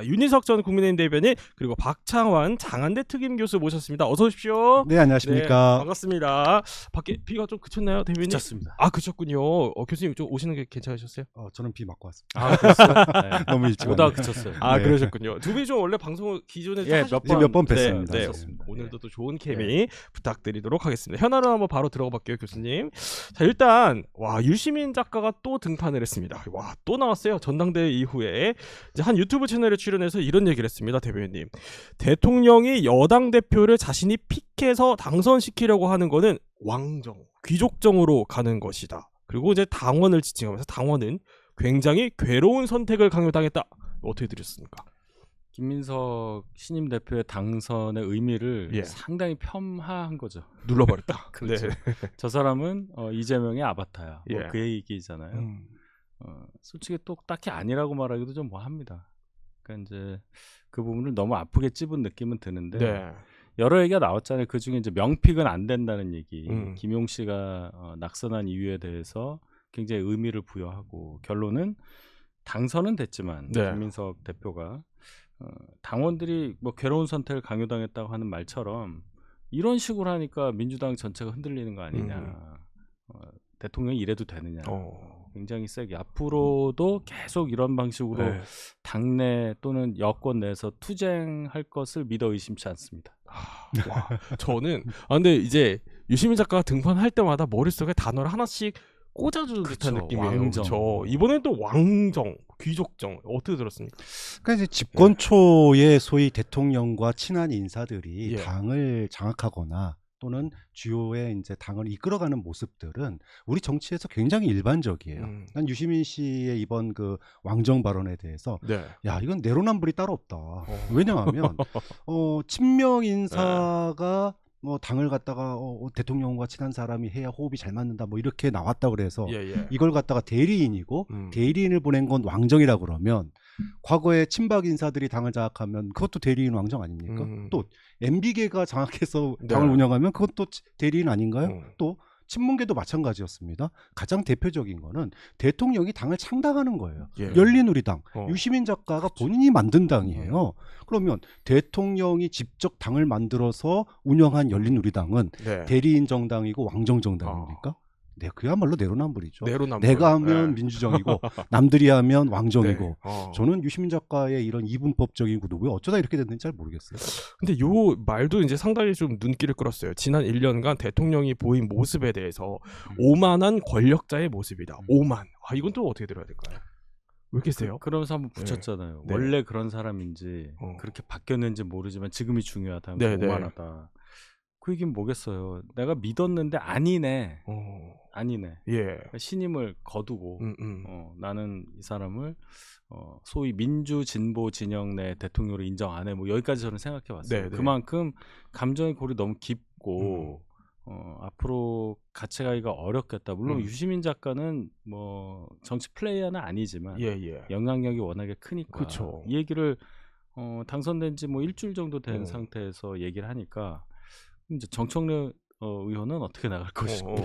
윤희석 전 국민의힘 대변인 그리고 박창환 장한대 특임 교수 모셨습니다. 어서 오십시오. 네, 안녕하십니까. 네, 반갑습니다. 밖에 비가 좀 그쳤나요, 대변인? 그쳤습니다. 아, 그쳤군요. 교수님 좀 오시는 게 괜찮으셨어요? 저는 비 맞고 왔습니다. 아, 그랬어요? 네. 너무 일찍 오다 왔네요. 그쳤어요. 아, 네. 그러셨군요. 두 분이 좀 원래 방송을 기존에 예, 몇 번 뵀습니다. 네, 네. 오늘도 또 좋은 케미 부탁드리도록 하겠습니다. 현안을 한번 바로 들어가 볼게요, 교수님. 자, 일단 유시민 작가가 또 등판을 했습니다. 또 나왔어요. 전당대회 이후에 이제 한 유튜브 채널에 출연해서 이런 얘기를 했습니다, 대변인님. 대통령이 여당 대표를 자신이 픽해서 당선시키려고 하는 거는 왕정, 귀족정으로 가는 것이다. 그리고 이제 당원을 지칭하면서 당원은 굉장히 괴로운 선택을 강요당했다. 어떻게 들으셨습니까? 김민석 신임 대표의 당선의 의미를 예. 상당히 폄하한 거죠. 눌러버렸다. 그렇죠. 네. 저 사람은 이재명의 아바타야. 예. 그 얘기잖아요. 솔직히 또 딱히 아니라고 말하기도 좀 뭐합니다. 그러니까 이제 그 부분을 너무 아프게 찝은 느낌은 드는데 네. 여러 얘기가 나왔잖아요. 그 중에 이제 명픽은 안 된다는 얘기. 김용 씨가 낙선한 이유에 대해서 굉장히 의미를 부여하고 결론은 당선은 됐지만 네. 김민석 대표가 당원들이 뭐 괴로운 선택을 강요당했다고 하는 말처럼 이런 식으로 하니까 민주당 전체가 흔들리는 거 아니냐. 대통령이 이래도 되느냐. 굉장히 세게 앞으로도 계속 이런 방식으로 네. 당내 또는 여권 내에서 투쟁할 것을 믿어 의심치 않습니다. 저는 근데 이제 유시민 작가가 등판할 때마다 머릿속에 단어를 하나씩 꽂아주는 듯한 그쵸, 느낌이에요. 왕정. 그렇죠. 이번엔 또 왕정, 귀족정 어떻게 들었습니까? 그러니까 이제 집권 초에 소위 대통령과 친한 인사들이 예. 당을 장악하거나 또는 주요의 이제 당을 이끌어가는 모습들은 우리 정치에서 굉장히 일반적이에요. 난 유시민 씨의 이번 그 왕정 발언에 대해서 네. 야, 이건 내로남불이 따로 없다. 왜냐하면 친명 인사가 당을 갖다가 대통령과 친한 사람이 해야 호흡이 잘 맞는다 뭐 이렇게 나왔다 그래서 예. 이걸 갖다가 대리인이고 대리인을 보낸 건 왕정이라 그러면 과거에 친박 인사들이 당을 장악하면 그것도 대리인 왕정 아닙니까? 또 MB계가 장악해서 당을 네. 운영하면 그것도 대리인 아닌가요? 또 친문계도 마찬가지였습니다. 가장 대표적인 거는 대통령이 당을 창당하는 거예요. 예. 열린우리당, 유시민 작가가 본인이 만든 당이에요. 그러면 대통령이 직접 당을 만들어서 운영한 열린우리당은 네. 대리인 정당이고 왕정 정당입니까? 네, 그야말로 내로남불이죠. 내로남불. 내가 하면 네. 민주정이고 남들이 하면 왕정이고. 네. 저는 유시민 작가의 이런 이분법적인 구도 왜 어쩌다 이렇게 됐는지 잘 모르겠어요. 근데 요 말도 이제 상당히 좀 눈길을 끌었어요. 지난 1년간 대통령이 보인 모습에 대해서 오만한 권력자의 모습이다. 오만. 이건 또 어떻게 들어야 될까요? 왜 이렇게 세요? 그러면서 한번 붙였잖아요. 네. 원래 그런 사람인지 그렇게 바뀌었는지 모르지만 지금이 중요하다. 네, 오만하다. 그 얘기는 뭐겠어요. 내가 믿었는데 아니네. 아니네. 예. 그러니까 신임을 거두고 나는 이 사람을 소위 민주 진보 진영 내 대통령으로 인정 안 해. 뭐 여기까지 저는 생각해 봤어요. 네. 그만큼 감정의 골이 너무 깊고 앞으로 같이 가기가 어렵겠다. 물론 유시민 작가는 뭐 정치 플레이어는 아니지만 예. 영향력이 워낙에 크니까 그쵸. 이 얘기를 당선된 지 뭐 일주일 정도 된 상태에서 얘기를 하니까 이제 정청래 의원은 어떻게 나갈 것이고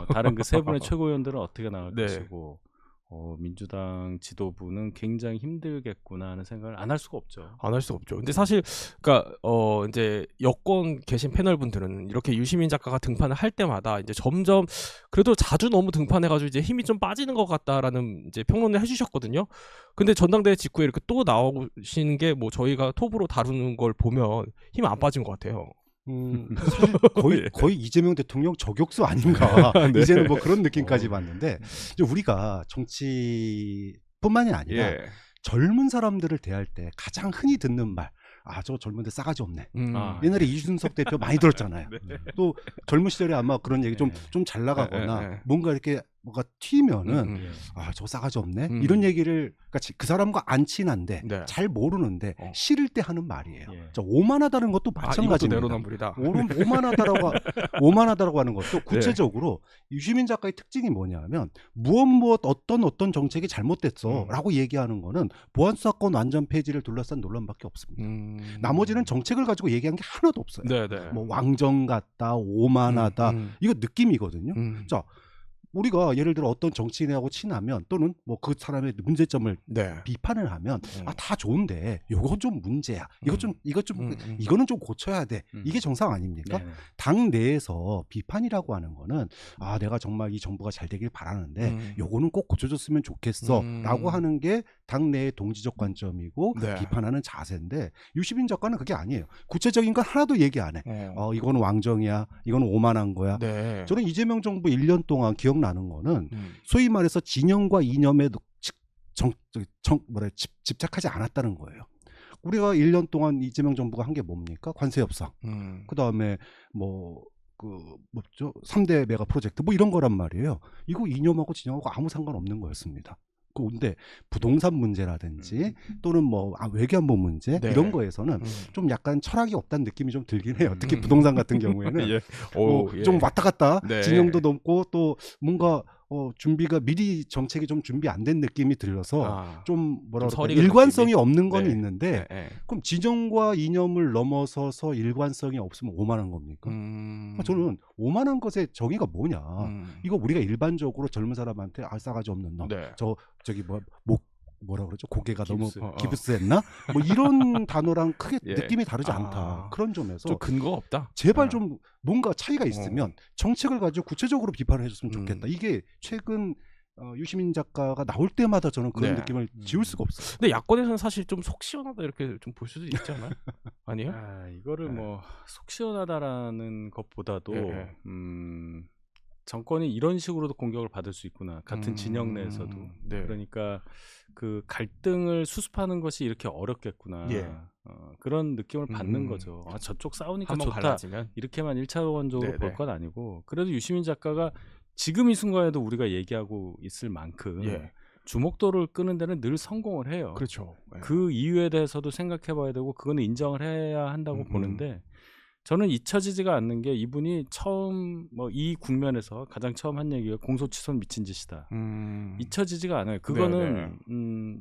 다른 그 세 분의 최고위원들은 어떻게 나갈 네. 것이고 민주당 지도부는 굉장히 힘들겠구나 하는 생각을 안 할 수가 없죠. 안 할 수가 없죠. 근데 사실 그러니까 이제 여권 계신 패널분들은 이렇게 유시민 작가가 등판을 할 때마다 이제 점점 그래도 자주 너무 등판해가지고 이제 힘이 좀 빠지는 것 같다라는 이제 평론을 해주셨거든요. 근데 전당대회 직후에 이렇게 또 나오시는 게 뭐 저희가 톱으로 다루는 걸 보면 힘 안 빠진 것 같아요. 사실 거의 이재명 대통령 저격수 아닌가. 네. 이제는 뭐 그런 느낌까지 봤는데 이제 우리가 정치뿐만이 아니라 젊은 사람들을 대할 때 가장 흔히 듣는 말, 저 젊은데 싸가지 없네. 옛날에 이준석 대표 많이 들었잖아요. 또 젊은 시절에 아마 그런 얘기 좀 잘 나가거나 뭔가 이렇게 뭐가 튀면은 저 싸가지 없네. 이런 얘기를 그러니까 그 사람과 안 친한데 잘 모르는데 싫을 때 하는 말이에요. 오만하다는 것도 마찬가지입니다. 내로남불이다. 오만하다라고 하는 것도 구체적으로 유시민 작가의 특징이 뭐냐면 무엇 어떤 정책이 잘못됐어라고 얘기하는 거는 보안수 사건 완전 폐지를 둘러싼 논란밖에 없습니다. 나머지는 정책을 가지고 얘기한 게 하나도 없어요. 뭐 왕정 같다, 오만하다 이거 느낌이거든요. 자, 우리가 예를 들어 어떤 정치인하고 친하면 또는 뭐 그 사람의 문제점을 네. 비판을 하면 다 좋은데 요거 좀 문제야. 이거는 좀 고쳐야 돼. 이게 정상 아닙니까? 네네. 당 내에서 비판이라고 하는 거는 내가 정말 이 정부가 잘 되길 바라는데 요거는 꼭 고쳐줬으면 좋겠어라고 하는 게 당 내의 동지적 관점이고 네. 비판하는 자세인데 유시민 작가는 그게 아니에요. 구체적인 건 하나도 얘기 안 해. 이거는 왕정이야. 이거는 오만한 거야. 네. 저는 이재명 정부 1년 동안 기억나는 거는 소위 말해서 진영과 이념에 집착하지 않았다는 거예요. 우리가 1년 동안 이재명 정부가 한 게 뭡니까? 관세 협상. 그다음에 뭐죠? 3대 메가 프로젝트 뭐 이런 거란 말이에요. 이거 이념하고 진영하고 아무 상관없는 거였습니다. 근데 부동산 문제라든지 또는 뭐 외교안보 문제 네. 이런 거에서는 좀 약간 철학이 없다는 느낌이 좀 들긴 해요. 특히 부동산 같은 경우에는 예. 좀 왔다 갔다 네. 진영도 높고 또 뭔가 준비가 미리 정책이 좀 준비 안 된 느낌이 들어서 좀 뭐라 좀 그럴까 일관성이 느낌이? 없는 건 네. 있는데 네. 그럼 진영과 이념을 넘어서서 일관성이 없으면 오만한 겁니까? 저는 오만한 것의 정의가 뭐냐? 이거 우리가 일반적으로 젊은 사람한테 싸가지 없는 놈, 네. 저기 뭐라 그러죠? 고개가 기브스. 너무 기브스했나? 뭐 이런 단어랑 크게 예. 느낌이 다르지 않다. 그런 점에서 좀 근거가 없다. 제발 좀 뭔가 차이가 있으면 정책을 가지고 구체적으로 비판을 해줬으면 좋겠다. 이게 최근 유시민 작가가 나올 때마다 저는 그런 네. 느낌을 지울 수가 없어요. 근데 야권에서는 사실 좀 속 시원하다 이렇게 좀 볼 수도 있지 않아요? 아니에요? 이거를 네. 뭐 속 시원하다라는 것보다도 예. 정권이 이런 식으로도 공격을 받을 수 있구나. 같은 진영 내에서도. 네. 그러니까 그 갈등을 수습하는 것이 이렇게 어렵겠구나. 예. 그런 느낌을 받는 거죠. 저쪽 싸우니까 한번 좋다. 갈라지면 이렇게만 1차원적으로 네네. 볼 건 아니고 그래도 유시민 작가가 지금 이 순간에도 우리가 얘기하고 있을 만큼 예. 주목도를 끄는 데는 늘 성공을 해요. 그렇죠. 예. 그 이유에 대해서도 생각해봐야 되고 그거는 인정을 해야 한다고 보는데 저는 잊혀지지가 않는 게 이분이 처음 이 국면에서 가장 처음 한 얘기가 공소취소는 미친 짓이다. 잊혀지지가 않아요. 그거는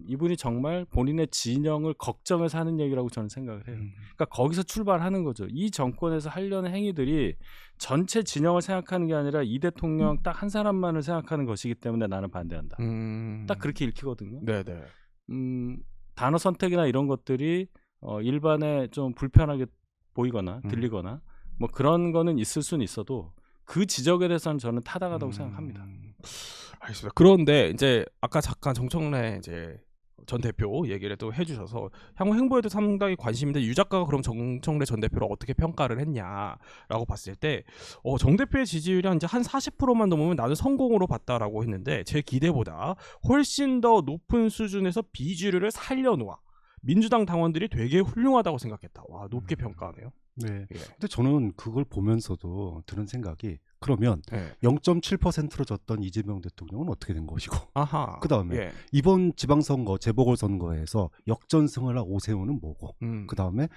이분이 정말 본인의 진영을 걱정해서 하는 얘기라고 저는 생각을 해요. 그러니까 거기서 출발하는 거죠. 이 정권에서 하려는 행위들이 전체 진영을 생각하는 게 아니라 이 대통령 딱 한 사람만을 생각하는 것이기 때문에 나는 반대한다. 딱 그렇게 읽히거든요. 네네. 단어 선택이나 이런 것들이 일반에 좀 불편하게 보이거나 들리거나 뭐 그런 거는 있을 수는 있어도 그 지적에 대해서는 저는 타당하다고 생각합니다. 알겠습니다. 그런데 이제 아까 잠깐 정청래 이제 전 대표 얘기를 또 해주셔서 향후 행보에도 상당히 관심인데 유 작가가 그럼 정청래 전 대표를 어떻게 평가를 했냐라고 봤을 때 정 대표의 지지율이 이제 한 40%만 넘으면 나는 성공으로 봤다라고 했는데 제 기대보다 훨씬 더 높은 수준에서 비주류를 살려놓아 민주당 당원들이 되게 훌륭하다고 생각했다. 와, 높게 평가하네요. 네. 예. 근데 저는 그걸 보면서도 드는 생각이 그러면 예. 0.7%로 졌던 이재명 대통령은 어떻게 된 것이고 아하. 그다음에 예. 이번 지방선거 재보궐선거에서 역전승을 한 오세훈은 뭐고 그다음에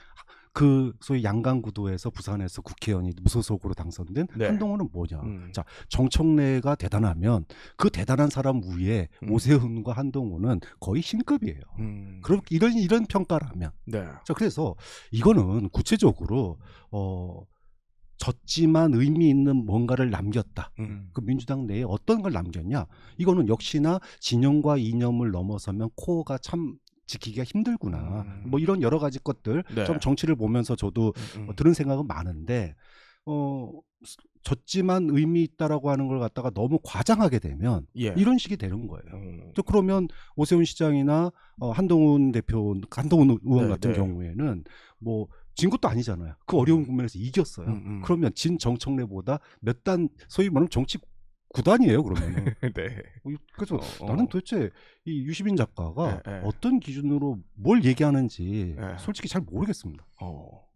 그 소위 양강구도에서 부산에서 국회의원이 무소속으로 당선된 네. 한동훈은 뭐냐. 자, 정청래가 대단하면 그 대단한 사람 위에 오세훈과 한동훈은 거의 신급이에요. 그럼 이런 평가라면 네. 자, 그래서 이거는 구체적으로 졌지만 의미 있는 뭔가를 남겼다. 그 민주당 내에 어떤 걸 남겼냐? 이거는 역시나 진영과 이념을 넘어서면 코어가 참 지키기가 힘들구나. 뭐 이런 여러 가지 것들 네. 좀 정치를 보면서 저도 들은 생각은 많은데 졌지만 의미 있다라고 하는 걸 갖다가 너무 과장하게 되면 예. 이런 식이 되는 거예요. 또 그러면 오세훈 시장이나 한동훈 의원 네, 같은 네. 경우에는 뭐 진 것도 아니잖아요. 그 어려운 국면에서 이겼어요. 그러면 진 정청래보다 몇 단 소위 말하면 정치 9단이에요, 그러면은. 네. 그래서 나는 도대체 이 유시민 작가가 네, 네. 어떤 기준으로 뭘 얘기하는지 네. 솔직히 잘 모르겠습니다.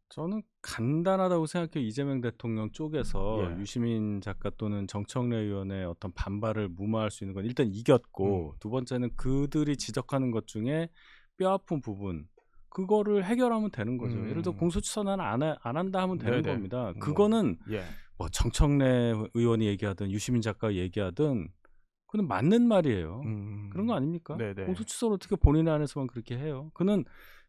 저는 간단하다고 생각해요. 이재명 대통령 쪽에서 예. 유시민 작가 또는 정청래 의원의 어떤 반발을 무마할 수 있는 건 일단 이겼고 두 번째는 그들이 지적하는 것 중에 뼈아픈 부분 그거를 해결하면 되는 거죠. 예를 들어 공소취소는 안 한다 하면 되는 네네. 겁니다. 그거는 예. 뭐 정청래 의원이 얘기하든 유시민 작가가 얘기하든 그는 맞는 말이에요. 그런 거 아닙니까? 네네. 공소취소를 어떻게 본인의 안에서만 그렇게 해요? 그는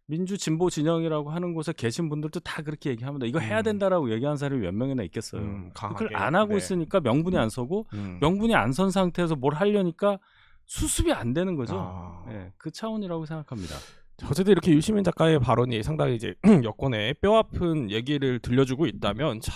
민주 진보 진영이라고 하는 곳에 계신 분들도 다 그렇게 얘기합니다. 이거 해야 된다라고 얘기하는 사람이 몇 명이나 있겠어요. 그걸 안 하고 있으니까 명분이 안 서고 명분이 안 선 상태에서 뭘 하려니까 수습이 안 되는 거죠. 네, 그 차원이라고 생각합니다. 어쨌든 이렇게 유시민 작가의 발언이 상당히 이제 여권에 뼈아픈 얘기를 들려주고 있다면, 자,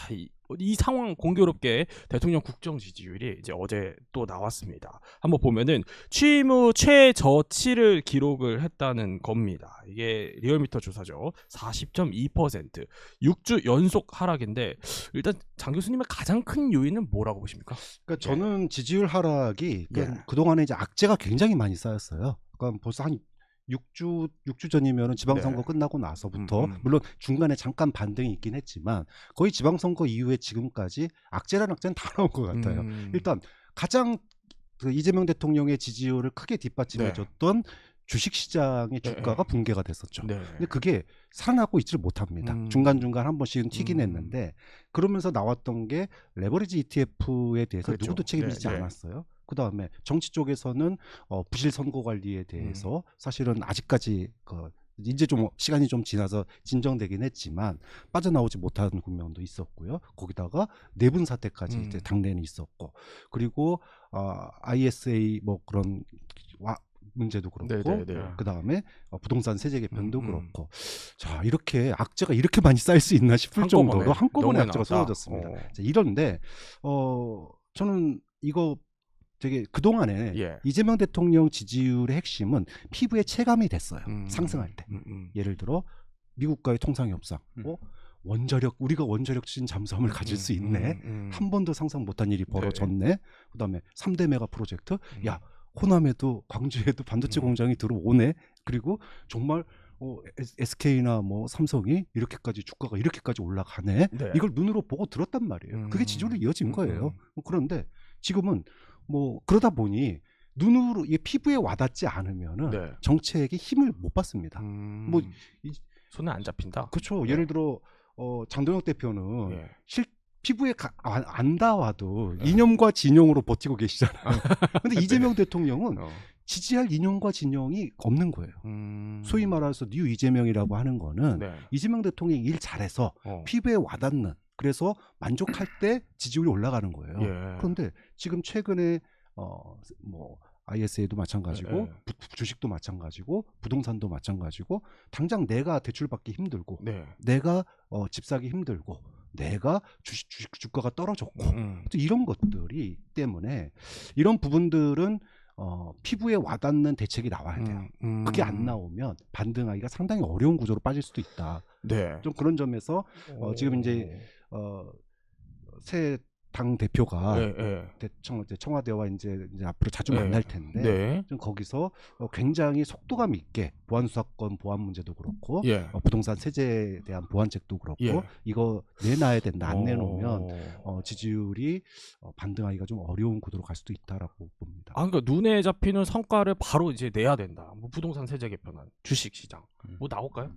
이 상황 공교롭게 대통령 국정 지지율이 이제 어제 또 나왔습니다. 한번 보면은 취임 후 최저치를 기록을 했다는 겁니다. 이게 리얼미터 조사죠. 40.2%, 6주 연속 하락인데, 일단 장 교수님의 가장 큰 요인은 뭐라고 보십니까? 그러니까 저는 지지율 하락이 그동안에 이제 악재가 굉장히 많이 쌓였어요. 그러니까 벌써 한 6주 전이면은 지방선거 끝나고 나서부터 물론 중간에 잠깐 반등이 있긴 했지만 거의 지방선거 이후에 지금까지 악재라는 악재는 다 나온 것 같아요. 일단 가장 그 이재명 대통령의 지지율을 크게 뒷받침해줬던 주식시장의 주가가 붕괴가 됐었죠. 근데 그게 살아나고 있지를 못합니다. 중간중간 한 번씩은 튀긴 했는데, 그러면서 나왔던 게 레버리지 ETF에 대해서 누구도 책임지지 않았어요. 그 다음에 정치 쪽에서는 부실 선거 관리에 대해서 사실은 아직까지 이제 좀 시간이 좀 지나서 진정되긴 했지만 빠져나오지 못하는 국면도 있었고요. 거기다가 내분 사태까지 이제 당내는 있었고, 그리고 ISA 뭐 그런 문제도 그렇고, 그 다음에 부동산 세제 개편도 그렇고, 자, 이렇게 악재가 이렇게 많이 쌓일 수 있나 싶을 정도로 한꺼번에 악재가 쏟아졌습니다. 자, 이런데 저는 이거 되게 그동안에 이재명 대통령 지지율의 핵심은 피부에 체감이 됐어요. 상승할 때. 예를 들어 미국과의 통상 협상, 우리가 원자력 추진 잠수함을 가질 수 있네. 한 번도 상상 못한 일이 벌어졌네. 그다음에 3대 메가 프로젝트, 야, 호남에도 광주에도 반도체 공장이 들어오네. 그리고 정말 SK나 뭐 삼성이 이렇게까지 주가가 이렇게까지 올라가네. 이걸 눈으로 보고 들었단 말이에요. 그게 지지율로 이어진 거예요. 그런데 지금은 뭐 그러다 보니 눈으로 이게 피부에 와닿지 않으면은 정책에 힘을 못 받습니다. 뭐 손에 안 잡힌다. 그렇죠. 예를 들어 장동혁 대표는 피부에 안 닿아도 이념과 진영으로 버티고 계시잖아요. 근데 이재명 대통령은 지지할 이념과 진영이 없는 거예요. 소위 말해서 뉴 이재명이라고 하는 거는 이재명 대통령이 일 잘해서 피부에 와닿는, 그래서 만족할 때 지지율이 올라가는 거예요. 그런데 지금 최근에 뭐 ISA도 마찬가지고 주식도 마찬가지고 부동산도 마찬가지고, 당장 내가 대출받기 힘들고 내가 집 사기 힘들고 내가 주식 주가가 떨어졌고 이런 것들이 때문에 이런 부분들은 피부에 와닿는 대책이 나와야 돼요. 그게 안 나오면 반등하기가 상당히 어려운 구조로 빠질 수도 있다. 좀 그런 점에서 지금 이제 새 당 대표가 청와대와 이제 앞으로 자주 만날 텐데 좀 거기서 굉장히 속도감 있게 보안 수사권 보안 문제도 그렇고 부동산 세제에 대한 보완책도 그렇고 이거 내놔야 된다. 안 내놓으면 지지율이 반등하기가 좀 어려운 구도로 갈 수도 있다라고 봅니다. 그러니까 눈에 잡히는 성과를 바로 이제 내야 된다. 뭐 부동산 세제 개편안, 주식 시장 뭐 나올까요?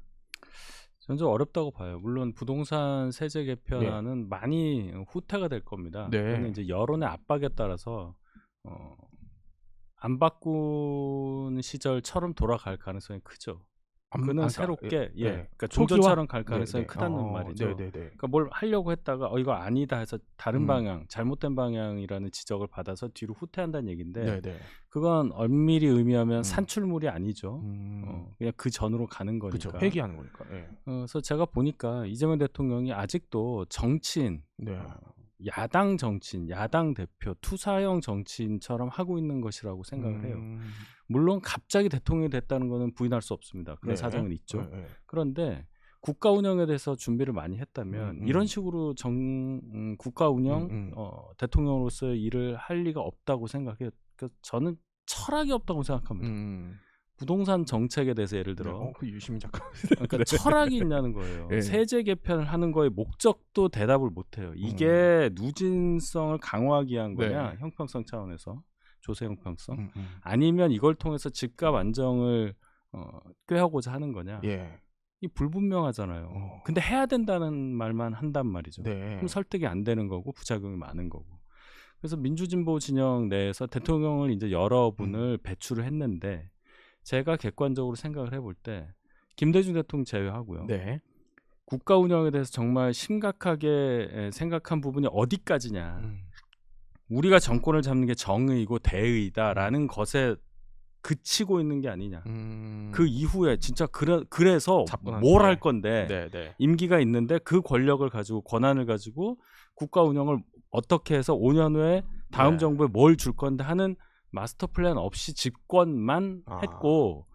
저는 좀 어렵다고 봐요. 물론 부동산 세제 개편안은 많이 후퇴가 될 겁니다. 그건 이제 여론의 압박에 따라서 안 바꾼 시절처럼 돌아갈 가능성이 크죠. 그는 새롭게 그러니까 종전처럼 갈 가능성이 크다는 말이죠. 그러니까 뭘 하려고 했다가 이거 아니다 해서 다른 방향, 잘못된 방향이라는 지적을 받아서 뒤로 후퇴한다는 얘기인데 그건 엄밀히 의미하면 산출물이 아니죠. 그냥 그 전으로 가는 거니까. 그쵸, 회귀하는 거니까. 그래서 제가 보니까 이재명 대통령이 아직도 정치인, 야당 정치인, 야당 대표, 투사형 정치인처럼 하고 있는 것이라고 생각을 해요. 물론 갑자기 대통령이 됐다는 것은 부인할 수 없습니다. 그런 사정은 있죠. 그런데 국가 운영에 대해서 준비를 많이 했다면 이런 식으로 국가 운영, 대통령으로서의 일을 할 리가 없다고 생각해요. 그래서 저는 철학이 없다고 생각합니다. 부동산 정책에 대해서 예를 들어 그 유시민 작가 그러니까 철학이 있냐는 거예요. 세제 개편을 하는 거에 목적도 대답을 못해요. 이게 누진성을 강화하기 위한 거냐, 형평성 차원에서 조세 형평성, 아니면 이걸 통해서 집값 안정을 꾀하고자 하는 거냐. 이 불분명하잖아요. 근데 해야 된다는 말만 한단 말이죠. 그럼 설득이 안 되는 거고 부작용이 많은 거고. 그래서 민주진보 진영 내에서 대통령을 이제 여러분을 배출을 했는데, 제가 객관적으로 생각을 해볼 때 김대중 대통령 제외하고요. 네. 국가 운영에 대해서 정말 심각하게 생각한 부분이 어디까지냐. 우리가 정권을 잡는 게 정의이고 대의다라는 것에 그치고 있는 게 아니냐. 그 이후에 진짜 그래서 뭘 할 건데 네. 임기가 있는데 그 권력을 가지고 권한을 가지고 국가 운영을 어떻게 해서 5년 후에 다음 네. 정부에 뭘 줄 건데 하는 마스터 플랜 없이 집권만 했고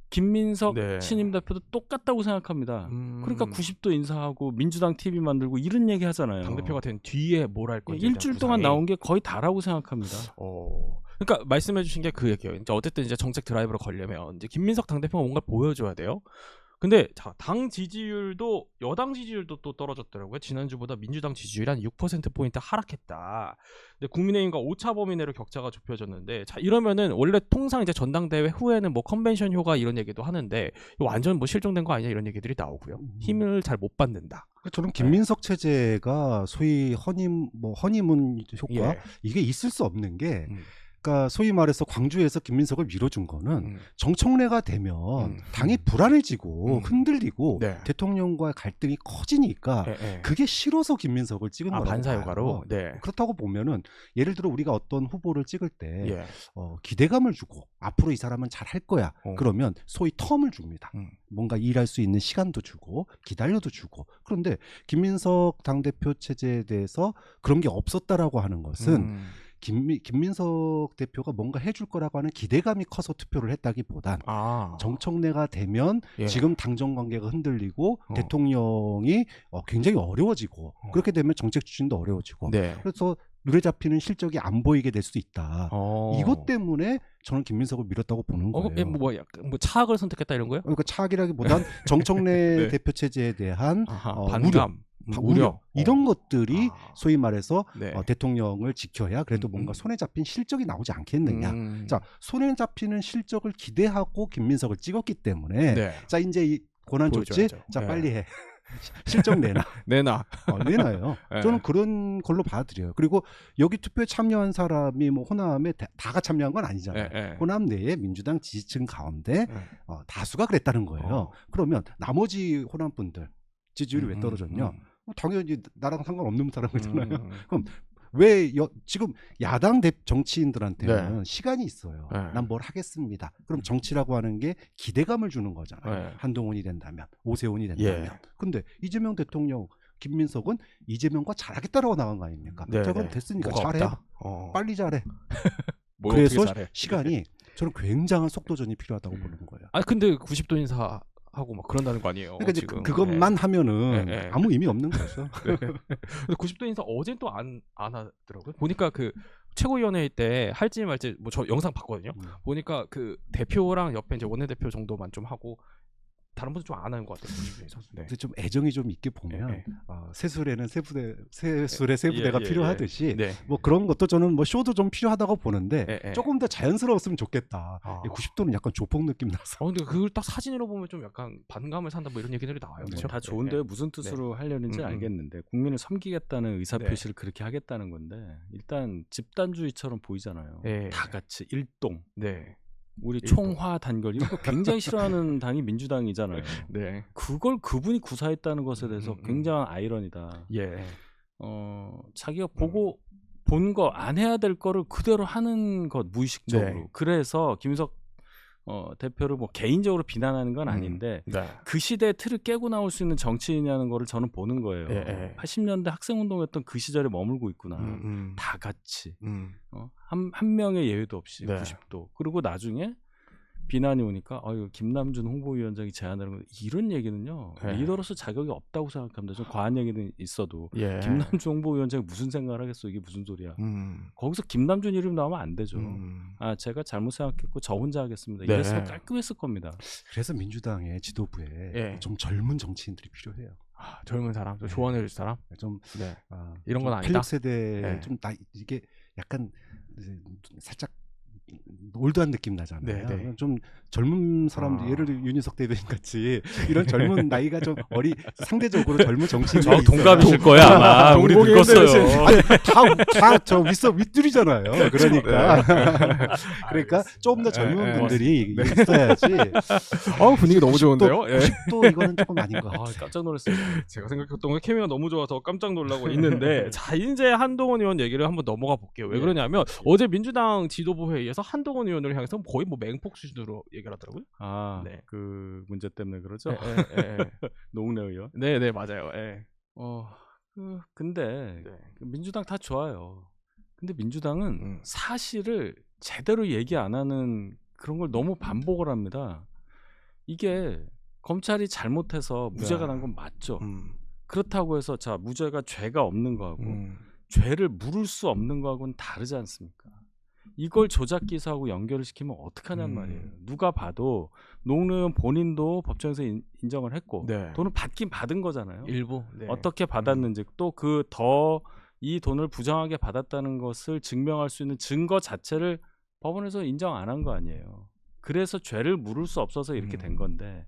김민석 네. 신임 대표도 똑같다고 생각합니다. 그러니까 90도 인사하고 민주당 TV 만들고 이런 얘기 하잖아요. 당대표가 된 뒤에 뭘 할 건지 일주일 동안 나온 게 거의 다라고 생각합니다. 그러니까 말씀해주신 게 그 얘기예요. 이제 어쨌든 이제 정책 드라이브로 걸려면 이제 김민석 당대표가 뭔가 보여줘야 돼요. 근데 자, 당 지지율도 여당 지지율도 또 떨어졌더라고요. 지난주보다 민주당 지지율이 한 6%포인트 하락했다. 근데 국민의힘과 오차 범위 내로 격차가 좁혀졌는데 자 이러면은 원래 통상 이제 전당대회 후에는 뭐 컨벤션 효과 이런 얘기도 하는데 완전 뭐 실종된 거 아니냐 이런 얘기들이 나오고요. 힘을 잘 못 받는다. 저는 김민석 체제가 소위 허니문 효과 예. 이게 있을 수 없는 게 그러니까 소위 말해서 광주에서 김민석을 밀어준 거는 정청래가 되면 당이 불안해지고 흔들리고 네. 대통령과의 갈등이 커지니까 그게 싫어서 김민석을 찍은 거라고 반사효과로. 봐요. 네. 그렇다고 보면은 예를 들어 우리가 어떤 후보를 찍을 때 예. 기대감을 주고 앞으로 이 사람은 잘 할 거야. 그러면 소위 텀을 줍니다. 뭔가 일할 수 있는 시간도 주고 기다려도 주고. 그런데 김민석 당대표 체제에 대해서 그런 게 없었다라고 하는 것은 김민석 대표가 뭔가 해줄 거라고 하는 기대감이 커서 투표를 했다기보단 정청래가 되면 지금 당정 관계가 흔들리고 대통령이 굉장히 어려워지고 그렇게 되면 정책 추진도 어려워지고 그래서 눈에 잡히는 실적이 안 보이게 될 수 있다. 이것 때문에 저는 김민석을 밀었다고 보는 거예요. 뭐 차악을 선택했다 이런 거요? 그러니까 차악이라기보단 정청래 네. 대표 체제에 대한 반감. 우려 이런 것들이 소위 말해서 네. 대통령을 지켜야 그래도 뭔가 손에 잡힌 실적이 나오지 않겠느냐. 자, 손에 잡히는 실적을 기대하고 김민석을 찍었기 때문에 네. 자 이제 이 고난 줬지. 자 네. 빨리 해. 실적 내놔. 내놔요. 네. 저는 그런 걸로 받아들여요. 그리고 여기 투표에 참여한 사람이 뭐 호남에 다가 참여한 건 아니잖아요. 네. 호남 내에 민주당 지지층 가운데 다수가 그랬다는 거예요. 그러면 나머지 호남 분들 지지율이 왜 떨어졌냐? 당연히 나랑 상관없는 사람이잖아요. 그럼 왜 지금 야당 정치인들한테는 시간이 있어요. 난 뭘 하겠습니다. 그럼 정치라고 하는 게 기대감을 주는 거잖아요. 한동훈이 된다면, 오세훈이 된다면. 근데 이재명 대통령, 김민석은 이재명과 잘하겠다라고 나간 거 아닙니까? 자, 그럼 됐으니까 잘해. 빨리 잘해. 그래서 시간이 저는 굉장한 속도전이 필요하다고 보는 거예요. 근데 90도 인사 하고 막 그런다는 거 아니에요. 그러니까 지금. 그것만 하면은 아무 의미 없는 거죠. 근데 90도 인사 어제는 또 안 하더라고요. 보니까 그 최고위원회 때 할지 말지 뭐 저 영상 봤거든요. 보니까 그 대표랑 옆에 이제 원내대표 정도만 좀 하고 다른 분들 좀 안 하는 것 같아요. 근데 좀 애정이 좀 있게 보면 새술에는 새술에 새부대가 필요하듯이 뭐 그런 것도 저는 뭐 쇼도 좀 필요하다고 보는데 조금 더 자연스러웠으면 좋겠다. 90도는 약간 조폭 느낌 나서. 근데 그걸 딱 사진으로 보면 좀 약간 반감을 산다 뭐 이런 얘기들이 나와요. 그렇죠? 다 좋은데 무슨 뜻으로 하려는지 알겠는데 국민을 섬기겠다는 의사표시를 그렇게 하겠다는 건데 일단 집단주의처럼 보이잖아요. 다 같이 일동. 우리 총화 단결 이거 굉장히 싫어하는 당이 민주당이잖아요. 그걸 그분이 구사했다는 것에 대해서 굉장한 아이러니다. 자기가 보고 본 거 안 해야 될 거를 그대로 하는 것 무의식적으로. 그래서 김민석 대표를 뭐 개인적으로 비난하는 건 아닌데 그 시대의 틀을 깨고 나올 수 있는 정치인이라는 거를 저는 보는 거예요. 80년대 학생운동했던 그 시절에 머물고 있구나. 다 같이 한 명의 예외도 없이 90도. 그리고 나중에 비난이 오니까 김남준 홍보위원장이 제안하는 거 이런 얘기는요. 리더로서 자격이 없다고 생각합니다. 좀 과한 얘기는 있어도 김남준 홍보위원장이 무슨 생각을 하겠어. 이게 무슨 소리야. 거기서 김남준 이름 나오면 안 되죠. 제가 잘못 생각했고 저 혼자 하겠습니다. 이랬으면 깔끔했을 겁니다. 그래서 민주당의 지도부에 좀 젊은 정치인들이 필요해요. 젊은 사람, 좀 조언해줄 사람, 좀 이런 건 아니다. 필력 세대 좀 이게 약간 살짝 올드한 느낌 나잖아요. 네. 좀 젊은 사람들 예를 들어 윤희석 대변인 같이 이런 젊은 나이가 좀 상대적으로 젊은 정치인들이 저 동갑이실 거야 아마. 우리 늙었어요. 다저 윗둘이잖아요. 그러니까 그러니까 조금 더 젊은 분들이 있어야지. 분위기 너무 좋은데요? 90도 이거는 조금 아닌 것 같아요. 깜짝 놀랐어요. 제가 생각했던 게 케미가 너무 좋아서 깜짝 놀라고 있는데 자 이제 한동훈 의원 얘기를 한번 넘어가 볼게요. 왜 그러냐면 어제 민주당 지도부 회의에서 한동훈 의원을 향해서 거의 뭐 맹폭 수준으로 얘기를 하더라고요. 네. 그 문제 때문에 그러죠. 노웅래 의원. 네 맞아요. 근데 민주당 다 좋아요. 근데 민주당은 사실을 제대로 얘기 안 하는 그런 걸 너무 반복을 합니다. 이게 검찰이 잘못해서 무죄가 난 건 맞죠. 그렇다고 해서 자 무죄가 죄가 없는 거하고 죄를 물을 수 없는 거하고는 다르지 않습니까? 이걸 조작 기사하고 연결을 시키면 어떡하냔 말이에요. 누가 봐도 노웅래 의원 본인도 법정에서 인정을 했고 돈을 받긴 받은 거잖아요. 일부 어떻게 받았는지 또 이 돈을 부정하게 받았다는 것을 증명할 수 있는 증거 자체를 법원에서 인정 안 한 거 아니에요. 그래서 죄를 물을 수 없어서 이렇게 된 건데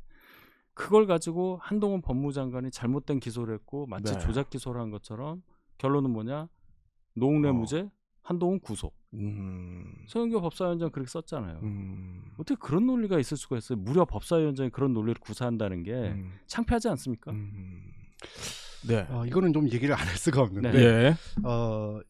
그걸 가지고 한동훈 법무장관이 잘못된 기소를 했고 마치 조작 기소를 한 것처럼 결론은 뭐냐? 노웅래 무죄, 한동훈 구속. 서영교 법사위원장 그렇게 썼잖아요. 어떻게 그런 논리가 있을 수가 있어요? 무려 법사위원장이 그런 논리를 구사한다는 게 창피하지 않습니까? 이거는 좀 얘기를 안 할 수가 없는데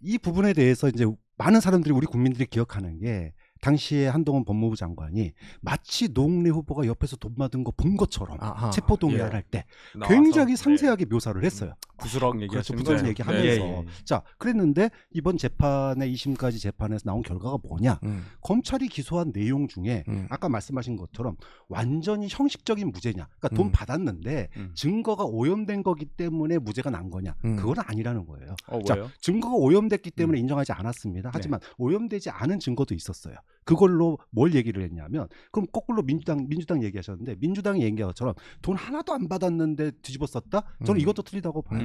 이 부분에 대해서 이제 많은 사람들이 우리 국민들이 기억하는 게 당시에 한동훈 법무부 장관이 마치 노웅래 후보가 옆에서 돈 받은 거 본 것처럼 체포동의안 할 때 굉장히 상세하게 묘사를 했어요. 부스럭 얘기하시는 부스럭 얘기하면서 자 그랬는데 이번 재판의 2심까지 재판에서 나온 결과가 뭐냐? 검찰이 기소한 내용 중에 아까 말씀하신 것처럼 완전히 형식적인 무죄냐? 그러니까 돈 받았는데 증거가 오염된 거기 때문에 무죄가 난 거냐? 그건 아니라는 거예요. 자, 증거가 오염됐기 때문에 인정하지 않았습니다. 하지만 오염되지 않은 증거도 있었어요. 그걸로 뭘 얘기를 했냐면 그럼 거꾸로 민주당 얘기하셨는데 민주당이 얘기한 것처럼 돈 하나도 안 받았는데 뒤집어 썼다? 저는 이것도 틀리다고 봐요.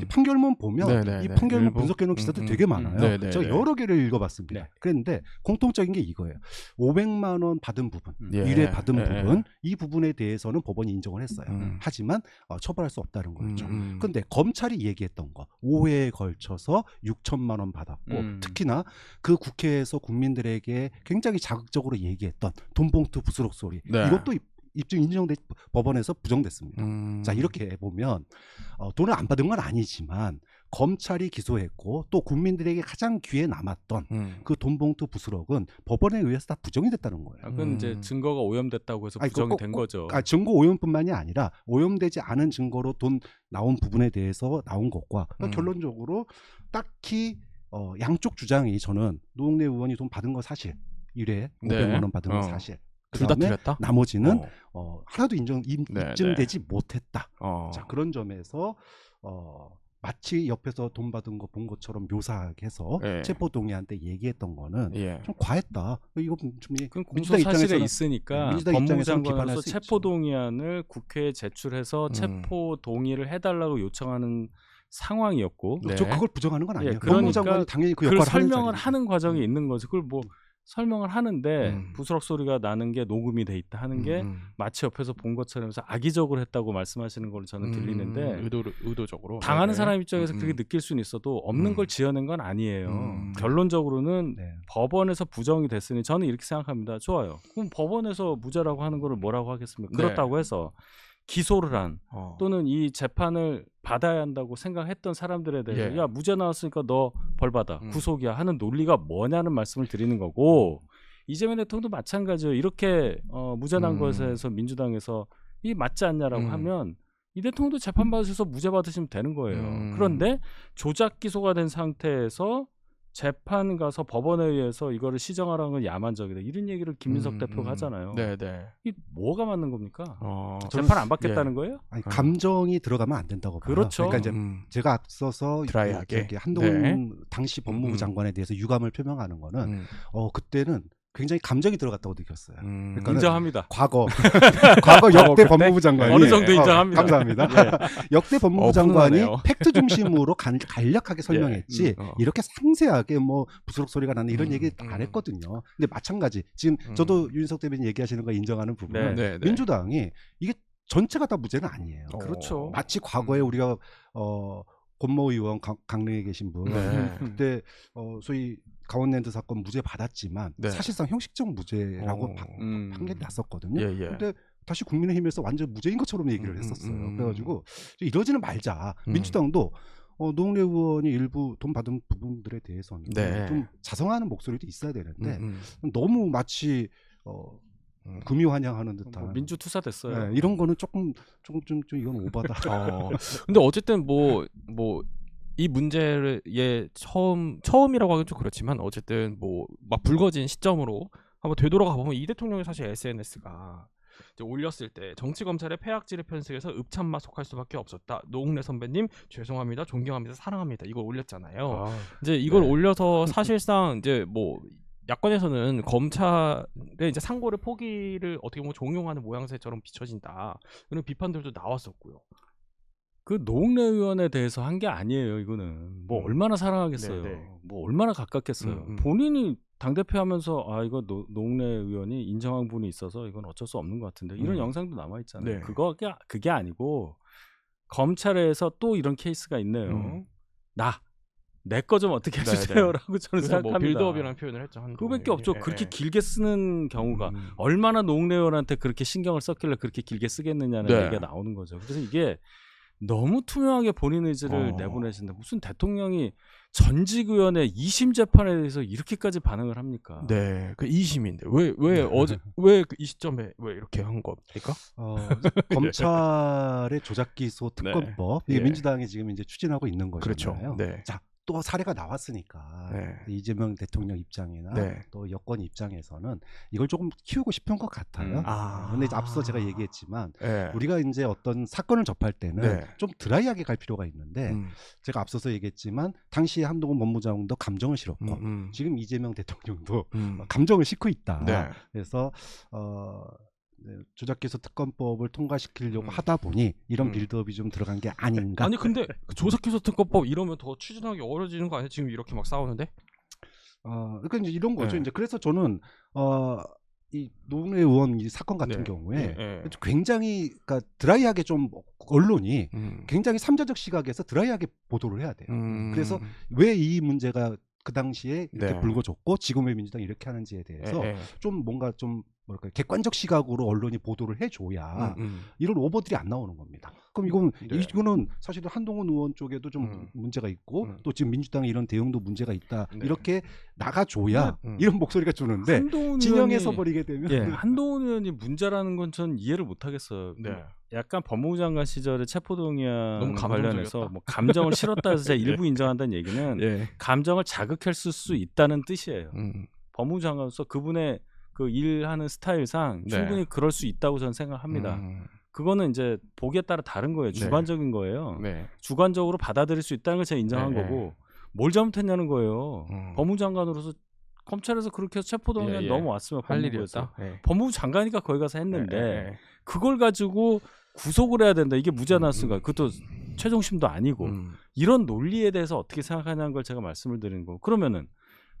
판결문 보면 이 판결문 분석해놓은 기사도 되게 많아요. 제가 여러 개를 읽어봤습니다. 그랬는데 공통적인 게 이거예요. 500만 원 받은 부분, 일회 받은 부분, 이 부분에 대해서는 법원이 인정을 했어요. 하지만 처벌할 수 없다는 거였죠. 그런데 검찰이 얘기했던 거 5회에 걸쳐서 6천만 원 받았고 특히나 그 국회에서 국민들에게 굉장히 자극적으로 얘기했던 돈봉투 부스럭 소리 이것도 입증 인정돼 법원에서 부정됐습니다. 자 이렇게 보면 돈을 안 받은 건 아니지만 검찰이 기소했고 또 국민들에게 가장 귀에 남았던 그 돈봉투 부스럭은 법원에 의해서 다 부정이 됐다는 거예요. 그건 이제 증거가 오염됐다고 해서 부정이 된 거죠. 증거 오염뿐만이 아니라 오염되지 않은 증거로 돈 나온 부분에 대해서 나온 것과 결론적으로 딱히 양쪽 주장이 저는 노웅래 의원이 돈 받은 거 사실 1회 500만 원 받은 거 사실 둘 다 틀렸다? 나머지는 하나도 입증되지 못했다. 자 그런 점에서 마치 옆에서 돈 받은 거 본 것처럼 묘사하게 해서 체포동의안 때 얘기했던 거는 좀 과했다. 이거 좀 공소 사실에 있으니까 법무장관으로서 체포동의안을 국회에 제출해서 체포동의를 해달라고 요청하는 상황이었고 저 그걸 부정하는 건 아니에요. 그러니까 법무장관이 당연히 그 역할을 설명을 하는 과정이 있는 거죠. 그걸 뭐 설명을 하는데 부스럭 소리가 나는 게 녹음이 돼 있다 하는 게 마치 옆에서 본 것처럼 해서 악의적으로 했다고 말씀하시는 걸로 저는 들리는데 의도적으로 당하는 사람 입장에서 그렇게 느낄 수는 있어도 없는 걸 지어낸 건 아니에요. 결론적으로는 법원에서 부정이 됐으니 저는 이렇게 생각합니다. 좋아요. 그럼 법원에서 무죄라고 하는 거를 뭐라고 하겠습니까? 그렇다고 해서 기소를 한 또는 이 재판을 받아야 한다고 생각했던 사람들에 대해서 야 무죄 나왔으니까 너 벌 받아 구속이야 하는 논리가 뭐냐는 말씀을 드리는 거고 이재명 대통령도 마찬가지예요. 이렇게 무죄 난 것에서 민주당에서 이 맞지 않냐라고 하면 이 대통령도 재판 받으셔서 무죄 받으시면 되는 거예요. 그런데 조작 기소가 된 상태에서 재판 가서 법원에 의해서 이거를 시정하라는 건 야만적이다. 이런 얘기를 김민석 대표가 하잖아요. 이 뭐가 맞는 겁니까? 재판 안 받겠다는 거예요? 아니, 감정이 들어가면 안 된다고 봐요. 그렇죠. 그러니까 이제 제가 앞서서 드라이하게 한동훈 당시 법무부 장관에 대해서 유감을 표명하는 거는 그때는 굉장히 감정이 들어갔다고 느꼈어요. 그러니까는 인정합니다. 과거 역대 법무부 장관이 어느 정도 인정합니다. 감사합니다. 역대 법무부 장관이 훈훈하네요. 팩트 중심으로 간략하게 설명했지 이렇게 상세하게 뭐 부스럭 소리가 나는 이런 얘기 안 했거든요. 근데 마찬가지 지금 저도 윤석 대변인 얘기하시는 거 인정하는 부분은 네. 민주당이 이게 전체가 다 무죄는 아니에요. 그렇죠. 마치 과거에 우리가 권모 의원 강릉에 계신 분 그때 소위 강원랜드 사건 무죄 받았지만 네. 사실상 형식적 무죄라고 판결이 났었거든요. 근데 다시 국민의힘에서 완전 무죄인 것처럼 얘기를 했었어요. 그래가지고 이러지는 말자. 민주당도 노웅래 의원이 일부 돈 받은 부분들에 대해서는 좀 자성하는 목소리도 있어야 되는데 너무 마치 금유환영하는 듯한 뭐 민주투사 됐어요. 네, 이런 거는 조금 이건 오바다. 근데 어쨌든 뭐 이 문제를 처음이라고 하긴 좀 그렇지만 어쨌든 뭐 막 불거진 시점으로 한번 되돌아가 보면 이 대통령이 사실 SNS가 이제 올렸을 때 정치 검찰의 폐악질을 편승해서 읍참마 속할 수밖에 없었다. 노웅래 선배님 죄송합니다, 존경합니다, 사랑합니다. 이걸 올렸잖아요. 이제 이걸 올려서 사실상 이제 뭐 야권에서는 검찰의 이제 상고를 포기를 어떻게 보면 종용하는 모양새처럼 비춰진다. 이런 비판들도 나왔었고요. 그 노웅래 의원에 대해서 한 게 아니에요. 이거는 뭐 얼마나 사랑하겠어요. 뭐 얼마나 가깝겠어요. 본인이 당대표 하면서 이거 노웅래 의원이 인정한 분이 있어서 이건 어쩔 수 없는 것 같은데 이런 영상도 남아있잖아요. 그게 아니고 검찰에서 또 이런 케이스가 있네요. 내 거 좀 어떻게 해주세요라고 저는 생각합니다. 뭐 빌드업이라는 표현을 했죠. 그거밖에 없죠. 그렇게 길게 쓰는 경우가 얼마나 노웅래 의원한테 그렇게 신경을 썼길래 그렇게 길게 쓰겠느냐는 얘기가 나오는 거죠. 그래서 이게 너무 투명하게 본인 의지를 내보내신다. 무슨 대통령이 전직 의원의 2심 재판에 대해서 이렇게까지 반응을 합니까? 네, 그 2심인데 왜 이 시점에 왜 이렇게 한 겁니까? 검찰의 조작 기소 특검법 이게 민주당이 지금 이제 추진하고 있는 거잖아요. 그렇죠. 자, 또 사례가 나왔으니까 이재명 대통령 입장이나 또 여권 입장에서는 이걸 조금 키우고 싶은 것 같아요. 근데 이제 앞서 제가 얘기했지만 우리가 이제 어떤 사건을 접할 때는 좀 드라이하게 갈 필요가 있는데 제가 앞서서 얘기했지만 당시에 한동훈 법무장관도 감정을 실었고 지금 이재명 대통령도 감정을 싣고 있다. 그래서 조작기소 특검법을 통과시키려고 하다 보니 이런 빌드업이 좀 들어간 게 아닌가. 아니 근데 그 조작기소 특검법 이러면 더 추진하기 어려워지는 거 아니에요? 지금 이렇게 막 싸우는데? 그러니까 이제 이런 거죠. 이제 그래서 저는 이 노웅래 의원 이 사건 같은 경우에 굉장히 그러니까 드라이하게 좀 언론이 굉장히 삼자적 시각에서 드라이하게 보도를 해야 돼요. 그래서 왜 이 문제가 그 당시에 이렇게 불거졌고 지금의 민주당이 이렇게 하는지에 대해서 좀 뭔가 좀 뭐랄까 객관적 시각으로 언론이 보도를 해줘야 이런 오버들이 안 나오는 겁니다. 그럼 이거는 사실은 한동훈 의원 쪽에도 좀 문제가 있고 또 지금 민주당의 이런 대응도 문제가 있다. 이렇게 나가줘야 이런 목소리가 주는데 진영에서 버리게 되면 한동훈 의원이 문제라는 건 전 이해를 못하겠어요. 약간 법무부 장관 시절에 체포동의안 관련해서 뭐 감정을 실었다 해서 제가 일부 인정한다는 얘기는 감정을 자극할 수 있다는 뜻이에요. 법무부 장관으로서 그분의 그 일하는 스타일상 충분히 그럴 수 있다고 저는 생각합니다. 그거는 이제 보기에 따라 다른 거예요. 주관적인 거예요. 주관적으로 받아들일 수 있다는 걸 제가 인정한 거고 뭘 잘못했냐는 거예요. 법무부 장관으로서 검찰에서 그렇게 해서 체포동의안 넘어왔으면 할 일이었다. 법무부 장관이니까 거기 가서 했는데 그걸 가지고 구속을 해야 된다. 이게 무죄 나왔으니까 그것도 최종심도 아니고 이런 논리에 대해서 어떻게 생각하냐는 걸 제가 말씀을 드리는 거고 그러면은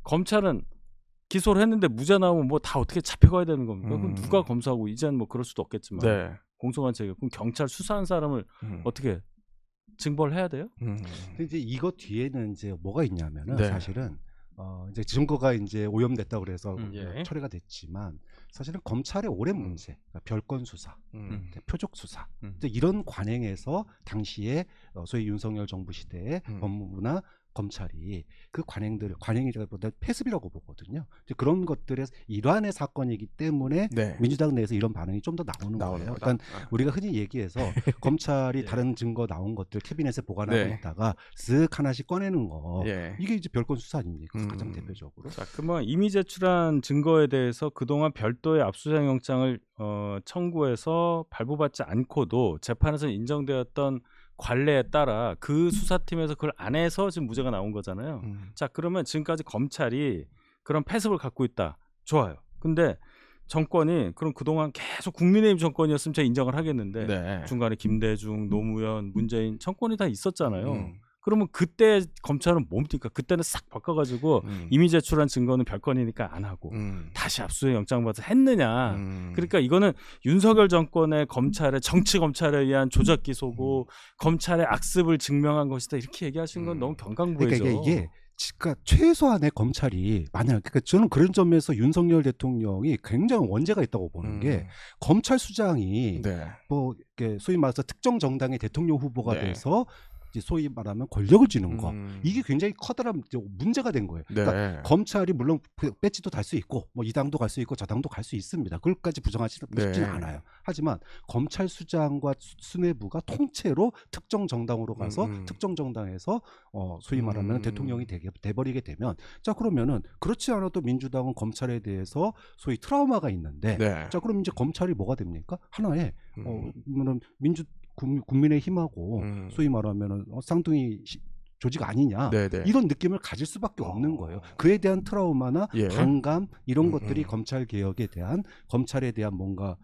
검찰은 기소를 했는데 무죄 나오면 뭐 다 어떻게 잡혀가야 되는 겁니까? 그럼 누가 검사하고 이제는 뭐 그럴 수도 없겠지만 공소관 체계 그럼 경찰 수사한 사람을 어떻게 징벌을 해야 돼요? 근데 이제 이거 뒤에는 이제 뭐가 있냐면은 사실은 이제 증거가 이제 오염됐다고 그래서 처리가 됐지만 사실은 검찰의 오랜 문제, 그러니까 별건 수사, 표적 수사 이제 이런 관행에서 당시에 소위 윤석열 정부 시대에 법무부나 검찰이 그 관행이라기보다 폐습이라고 보거든요. 이제 그런 것들의 일환의 사건이기 때문에 민주당 내에서 이런 반응이 좀 더 나오는 거예요. 그러니까 우리가 흔히 얘기해서 검찰이 다른 증거 나온 것들 캐비넷에 보관하고 있다가 쓱 하나씩 꺼내는 거 이게 이제 별건 수사 아닙니까? 가장 대표적으로. 자, 그러면 이미 제출한 증거에 대해서 그동안 별도의 압수수색 영장을 청구해서 발부받지 않고도 재판에서 인정되었던 관례에 따라 그 수사팀에서 그걸 안 해서 지금 무죄가 나온 거잖아요. 자, 그러면 지금까지 검찰이 그런 패습을 갖고 있다. 좋아요. 근데 정권이 그럼 그동안 계속 국민의힘 정권이었으면 제가 인정을 하겠는데 네. 중간에 김대중, 노무현, 문재인 정권이 다 있었잖아요. 그러면 그때 검찰은 뭡니까? 그때는 싹 바꿔가지고 이미 제출한 증거는 별건이니까 안 하고 다시 압수수색 영장 받아서 했느냐. 그러니까 이거는 윤석열 정권의 검찰의 정치 검찰에 의한 조작 기소고 검찰의 악습을 증명한 것이다. 이렇게 얘기하시는 건 너무 경강부회죠. 그러니까 이게 그러니까 최소한의 검찰이 만약 그러니까 저는 그런 점에서 윤석열 대통령이 굉장히 원죄가 있다고 보는 게 검찰 수장이 네. 뭐 이렇게 소위 말해서 특정 정당의 대통령 후보가 네. 돼서 이제 소위 말하면 권력을 쥐는 거 이게 굉장히 커다란 문제가 된 거예요. 네. 그러니까 검찰이 물론 배지도 달 수 있고 뭐 이 당도 갈 수 있고 저 당도 갈 수 있습니다. 그걸까지 부정하지는 네. 않아요. 하지만 검찰 수장과 수뇌부가 통째로 특정 정당으로 가서 특정 정당에서 소위 말하면 대통령이 돼버리게 되면 자 그러면은 그렇지 않아도 민주당은 검찰에 대해서 소위 트라우마가 있는데 네. 자 그럼 이제 검찰이 뭐가 됩니까? 하나의 국민의힘하고 소위 말하면은 쌍둥이 조직 아니냐 네네. 이런 느낌을 가질 수밖에 없는 거예요. 그에 대한 트라우마나 예. 반감 이런 것들이 검찰 개혁에 대한 검찰에 대한 뭔가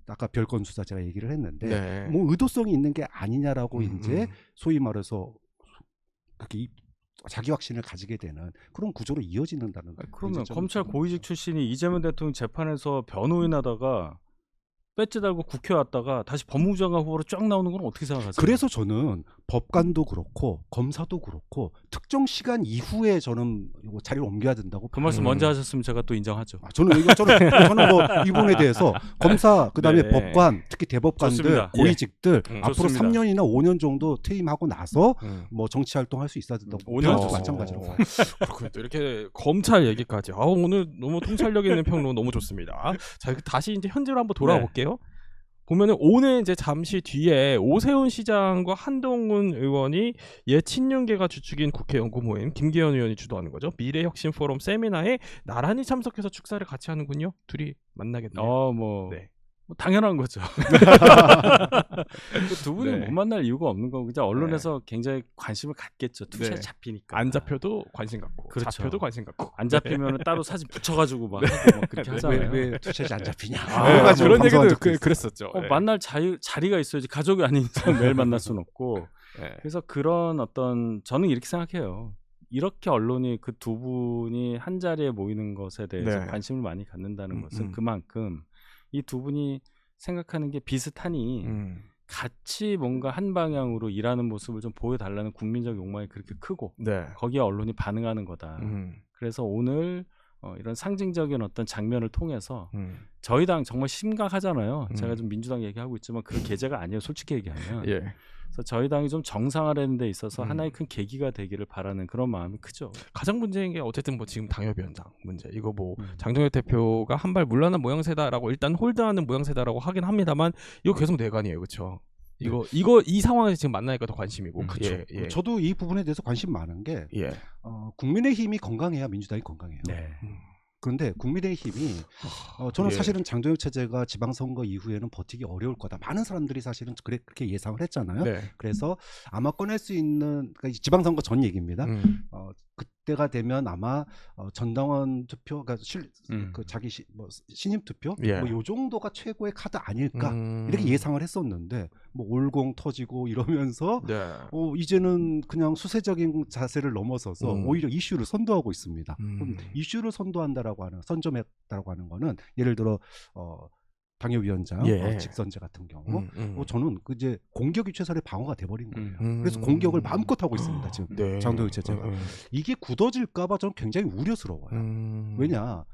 아까 별건 수사 제가 얘기를 했는데 네. 뭐 의도성이 있는 게 아니냐라고 이제 소위 말해서 그렇게 자기 확신을 가지게 되는 그런 구조로 이어지는다는 거예요. 그러면 검찰 고위직 출신이 이재명 대통령 재판에서 변호인 하다가 배지 달고 국회 왔다가 다시 법무부 장관 후보로 쫙 나오는 건 어떻게 생각하세요? 그래서 저는 법관도 그렇고 검사도 그렇고 특정 시간 이후에 저는 자리를 옮겨야 된다고. 그 말씀 먼저 하셨으면 제가 또 인정하죠. 저는 뭐 이 부분에 대해서 검사 그다음에 네. 법관 특히 대법관들 좋습니다. 고위직들 앞으로 좋습니다. 3년이나 5년 정도 퇴임하고 나서 뭐 정치 활동할 수 있어야 된다고. 5년 마찬가지로. 그렇군요. 또 이렇게 검찰 얘기까지. 오늘 너무 통찰력 있는 평론 너무 좋습니다. 자, 다시 이제 현재로 한번 돌아볼게요. 보면은 오늘 이제 잠시 뒤에 오세훈 시장과 한동훈 의원이 옛 친윤계가 주축인 국회 연구 모임 김기현 의원이 주도하는 거죠. 미래혁신 포럼 세미나에 나란히 참석해서 축사를 같이 하는군요. 둘이 만나겠네요. 네. 뭐 당연한 거죠. 두 분이 못 만날 이유가 없는 거고 그냥 언론에서 굉장히 관심을 갖겠죠. 투샷 잡히니까. 안 잡혀도 관심 갖고, 그렇죠. 잡혀도 관심 갖고. 안 잡히면 따로 사진 붙여가지고 막 하고 막 그렇게 하잖아요. 왜 투샷이 안 잡히냐. 그런 얘기도 그랬었죠. 만날 자리가 있어야지. 가족이 아닌 이상 매일 만날 수는 없고. 그래서 그런 어떤 저는 이렇게 생각해요. 이렇게 언론이 그 두 분이 한 자리에 모이는 것에 대해서 관심을 많이 갖는다는 것은 그만큼 이 두 분이 생각하는 게 비슷하니 같이 뭔가 한 방향으로 일하는 모습을 좀 보여달라는 국민적 욕망이 그렇게 크고 거기에 언론이 반응하는 거다. 그래서 오늘 이런 상징적인 어떤 장면을 통해서 저희 당 정말 심각하잖아요. 제가 좀 민주당 얘기하고 있지만 그런 계제가 아니에요. 솔직히 얘기하면. 그래서 저희 당이 좀 정상화되는 데 있어서 하나의 큰 계기가 되기를 바라는 그런 마음이 크죠. 가장 문제인 게 어쨌든 뭐 지금 당협위원장 문제 이거 뭐 장동혁 대표가 한 발 물러난 모양새다라고 일단 홀드하는 모양새다라고 하긴 합니다만 이거 계속 내관이에요, 그렇죠? 이 상황에서 지금 만나니까 더 관심이고. 그렇죠. 저도 이 부분에 대해서 관심 많은 게 국민의힘이 건강해야 민주당이 건강해요. 그런데 국민의힘이 저는 사실은 장동혁 체제가 지방선거 이후에는 버티기 어려울 거다. 많은 사람들이 사실은 그렇게 예상을 했잖아요. 그래서 아마 꺼낼 수 있는 그러니까 지방선거 전 얘기입니다. 그때가 되면 아마 전당원 투표, 그러니까 그 자기 신임 투표, 뭐 요 정도가 최고의 카드 아닐까 이렇게 예상을 했었는데 뭐 올공 터지고 이러면서 이제는 그냥 수세적인 자세를 넘어서서 오히려 이슈를 선도하고 있습니다. 그럼 이슈를 선도한다라고 하는 선점했다라고 하는 거는 예를 들어 당협위원장 직선제 같은 경우 저는 이제 공격이 최선의 방어가 돼버린 거예요. 그래서 공격을 마음껏 하고 있습니다. 지금 장동혁 체제가 이게 굳어질까봐 저는 굉장히 우려스러워요. 왜냐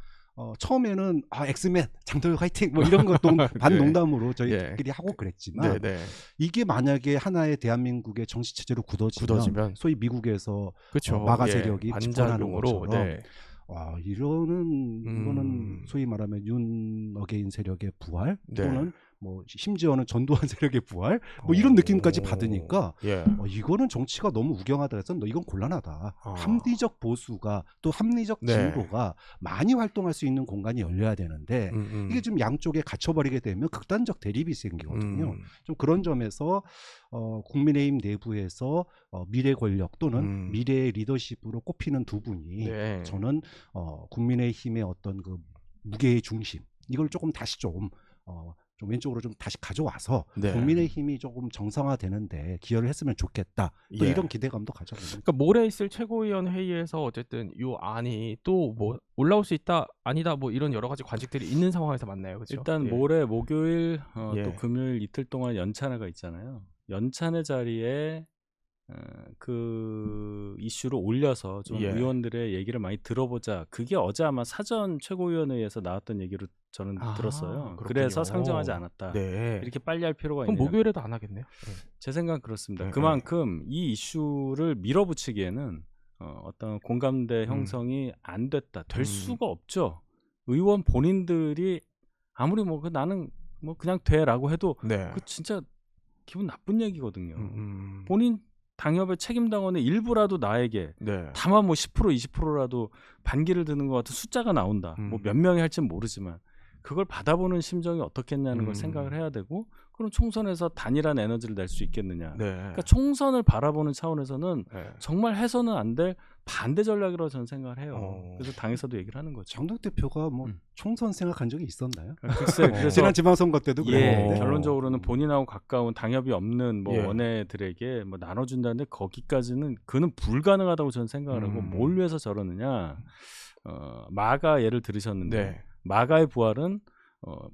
처음에는 엑스맨 장동혁 화이팅 뭐 이런 것도 반농담으로 저희끼리 하고 그랬지만 이게 만약에 하나의 대한민국의 정치 체제로 굳어지면 소위 미국에서 마가 세력이 집권하는 것처럼 이거는 소위 말하면 윤 어게인 세력의 부활 또는 뭐 심지어는 전두환 세력의 부활 뭐 이런 느낌까지 받으니까 이거는 정치가 너무 우경하다 해서 이건 곤란하다. 합리적 보수가 또 합리적 진보가 많이 활동할 수 있는 공간이 열려야 되는데 이게 좀 양쪽에 갇혀버리게 되면 극단적 대립이 생기거든요. 좀 그런 점에서 국민의힘 내부에서 미래 권력 또는 미래의 리더십으로 꼽히는 두 분이 저는 국민의힘의 어떤 그 무게의 중심 이걸 조금 다시 좀 왼쪽으로 좀 다시 가져와서 네. 국민의힘이 조금 정상화되는데 기여를 했으면 좋겠다. 또 예. 이런 기대감도 가져봅니다. 그러니까 모레 있을 최고위원 회의에서 어쨌든 이 안이 또 뭐 올라올 수 있다 아니다 뭐 이런 여러 가지 관측들이 있는 상황에서 만나요, 그렇죠? 일단 예. 모레 목요일 예. 또 금요일 이틀 동안 연찬회가 있잖아요. 연찬회 자리에 그 이슈를 올려서 좀 예. 의원들의 얘기를 많이 들어보자. 그게 어제 아마 사전 최고위원회에서 나왔던 얘기로 저는 들었어요. 그렇군요. 그래서 상정하지 않았다. 네. 이렇게 빨리 할 필요가 그럼 있느냐. 목요일에도 안 하겠네요. 제 생각은 그렇습니다. 네, 그만큼 이 이슈를 밀어붙이기에는 어떤 공감대 형성이 안 됐다. 될 수가 없죠. 의원 본인들이 아무리 뭐 나는 뭐 그냥 돼라고 해도 네. 그 진짜 기분 나쁜 얘기거든요. 음. 본인 당협의 책임당원의 일부라도 나에게 네. 다만 뭐 10% 20%라도 반기를 드는 것 같은 숫자가 나온다. 뭐 몇 명이 할지는 모르지만 그걸 받아보는 심정이 어떻겠냐는 걸 생각을 해야 되고 그럼 총선에서 단일한 에너지를 낼 수 있겠느냐. 네. 그러니까 총선을 바라보는 차원에서는 네. 정말 해서는 안 될 반대 전략이라고 저는 생각을 해요. 그래서 당에서도 얘기를 하는 거죠. 장덕 대표가 뭐 총선 생각한 적이 있었나요? 글쎄, 그래서 지난 지방선거 때도 예, 그랬는데 결론적으로는 본인하고 가까운 당협이 없는 뭐 예. 원외들에게 뭐 나눠준다는데 거기까지는 그는 불가능하다고 저는 생각을 하고 뭘 위해서 저러느냐. 마가 예를 들으셨는데 네. 마가의 부활은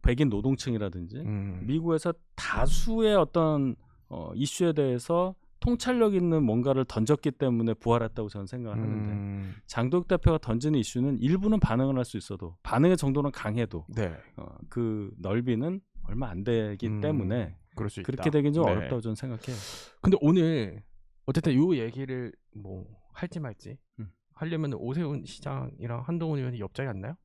백인 노동층이라든지 미국에서 다수의 어떤 이슈에 대해서 통찰력 있는 뭔가를 던졌기 때문에 부활했다고 저는 생각을 하는데 장도혁 대표가 던지는 이슈는 일부는 반응을 할 수 있어도 반응의 정도는 강해도 네. 그 넓이는 얼마 안 되기 때문에 그럴 수 있다. 그렇게 되긴 좀 네. 어렵다고 저는 생각해요. 근데 오늘 어쨌든 이 얘기를 뭐 할지 말지 하려면 오세훈 시장이랑 한동훈 의원이 옆자리 앉나요?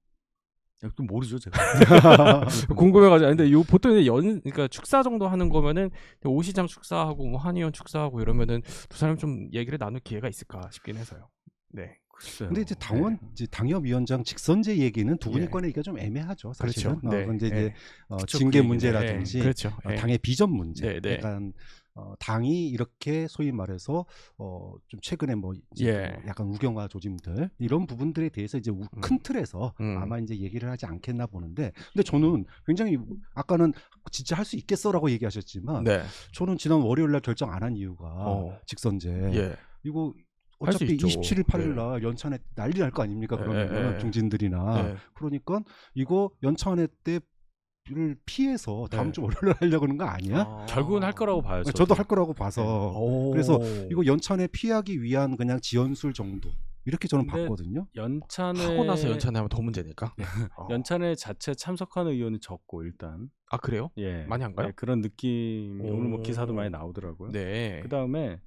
또 모르죠 제가. 궁금해가지고. 근데 요 보통 이제 그러니까 축사 정도 하는 거면은 오 시장 축사하고 뭐 한 의원 축사하고 이러면은 두 사람 좀 얘기를 나눌 기회가 있을까 싶긴 해서요. 네. 글쎄요. 근데 이제 이제 당협위원장 직선제 얘기는 두 분이 예. 꺼내기가 좀 애매하죠. 사실은. 그렇죠. 네. 근데 네. 이제 그쵸, 징계 그 문제라든지 그렇죠. 당의 비전 문제. 네, 네. 약간 당이 이렇게 소위 말해서 좀 최근에 뭐 이제 예. 약간 우경화 조짐들 이런 부분들에 대해서 이제 큰 틀에서 아마 이제 얘기를 하지 않겠나 보는데, 근데 저는 굉장히 아까는 진짜 할 수 있겠어라고 얘기하셨지만 네. 저는 지난 월요일 날 결정 안 한 이유가 직선제 예. 이거 할수 어차피 있죠. 27일 8일 날 연찬회 난리 날 거 아닙니까? 그러면 중진들이나 네. 그러니까 이거 연찬회 때를 피해서 다음 네. 주 월요일 하려고 하는 거 아니야? 결국은 할 거라고 봐요. 저도 할 거라고 봐서 오. 그래서 이거 연찬회 피하기 위한 그냥 지연술 정도 이렇게 저는 근데 봤거든요. 연찬회 하고 나서 연찬회 하면 더 문제니까. 연찬회 자체 참석하는 의원이 적고 일단 아 그래요? 예 많이 안 가요? 예, 그런 느낌이 오. 오늘 뭐 기사도 많이 나오더라고요. 네. 그 다음에